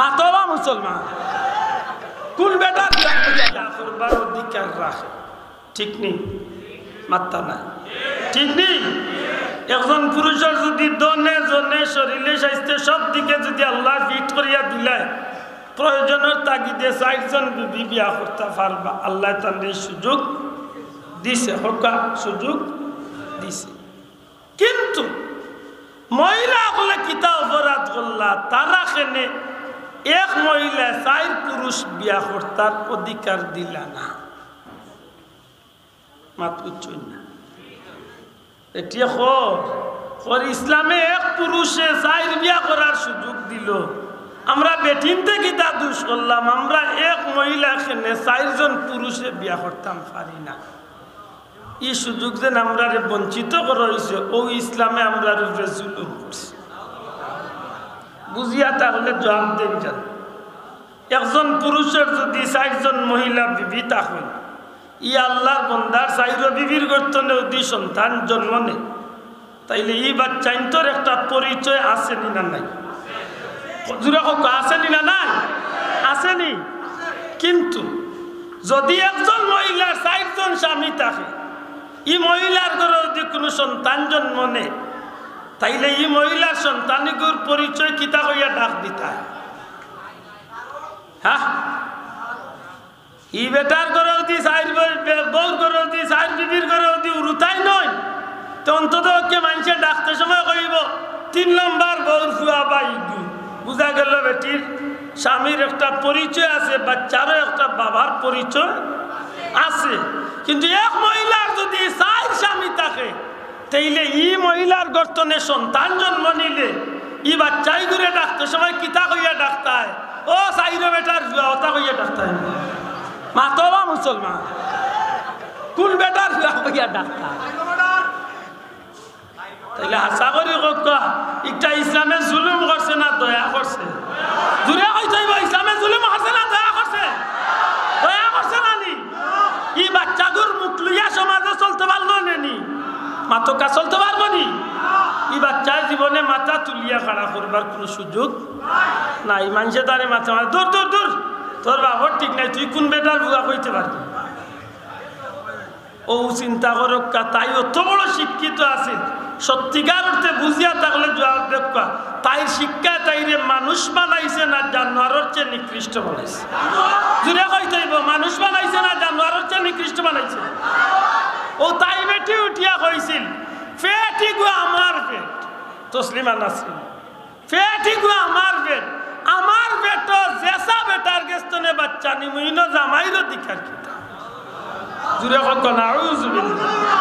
মাতবা মুসলমান কোন বেটা করবার অধিকার রাখে ঠিক নেই মাত্তা নাই ঠিক নেই একজন পুরুষের যদি দনে জনে শরীরে স্বাস্থ্য সব দিকে যদি আল্লাহ ফিট করিয়া দিলায় প্রয়োজনের তাগিদে 4 জন বিবি বিয়া করতে পারবা আল্লাহ তাদের সুযোগ দিছে হকা সুযোগ দিছে কিন্তু মহিলা হলে কিতা অপরাধ করলা তারা খেনে এক মহিলা 4 পুরুষ বিয়া করতার অধিকার দিলা না মাত উচ্চই না এটি হর ইসলামে এক পুরুষে 4 বিয়া করার সুযোগ দিল আমরা বেটিনতে কিতা দোষ করলাম আমরা এক মহিলা খেনে 4 জন পুরুষে বিয়া করতাম পারি না এই সুযোগ যেন আমরা বঞ্চিত করা হয়েছে ও ইসলামে আমরা জুলুম করছি বুঝিয়া তাহলে জবাব দেন যান একজন পুরুষের যদি 4 জন মহিলা বিবি থাকেন ই আল্লাহর বন্দার 4 বিবির গর্তনে যদি সন্তান জন্ম নেয় তাইলে এই বাচ্চাইন্তর একটা পরিচয় আসেনি না নাই জুড়ে হোক আসেনি না নাই আসেনি কিন্তু যদি একজন মহিলার 4 জন স্বামী থাকে এই মহিলার ঘরে যদি কোনো সন্তান জন্ম নেয় তাইলে এই মহিলার সন্তানিগুর পরিচয় কিতা হইয়া ডাক দিতা হ্যাঁ ই বেটার ঘরে যদি 4 বউর ঘরে যদি 4 বিবির ঘরে যদি উরুতাই নয় তো অন্তত কে মানুষের ডাকতে সময় কইব 3 নম্বর বউর ফুয়া বা ইদু বুঝা গেল বেটির স্বামীর একটা পরিচয় আছে বাচ্চারও একটা বাবার পরিচয় আছে কিন্তু এক মহিলার যদি 4 স্বামী থাকে তাইলে এই মহিলার গর্তনে সন্তান জন্ম নিলে এই বাচ্চাই ঘুরে ডাকতে সময় কিতা কইয়া ডাকতায় ও 4 বেটার ফুয়া ওটা কইয়া ডাকতায় মাতবা মুসলমান কোন বেটার ফুয়া কইয়া ডাকতায় তাইলে আশা করি একটা ইসলামে জুলুম করছে না দয়া করছে দূরে হইতে ইসলামে জুলুম করছে না দয়া করছে না নি ই বাচ্চাগুর মুখ লইয়া সমাজে চলতে পারলো নি মাতকা চলতে পারবো নি ই বাচ্চার জীবনে মাথা তুলিয়া খাড়া করবার কোনো সুযোগ নাই মানুষে তারে মাথা মারে দূর দূর দূর তোর বাবার ঠিক নাই তুই কোন বেটার বুয়া কইতে পারবি ও চিন্তা করক্কা তাই অত বড় শিক্ষিত আছে সত্যিকার অর্থে বুঝিয়া থাকলে জবাব দেখা তাই শিক্ষা তাইরে মানুষ বানাইছে না জানোয়ারের চেয়ে নিকৃষ্ট বানাইছে জুড়ে কইতে হইব মানুষ বানাইছে না জানোয়ারের চেয়ে নিকৃষ্ট বানাইছে ও তাই বেটি উঠিয়া কইছিল পেটি গো আমার পেট তসলিমা নাসরিন পেটি গো আমার পেট জেসা বেটার গেস্তনে বাচ্চা নিমুইনো জামাইরও দিখার কিতা জুড়ে কত নাউজুবিল্লাহ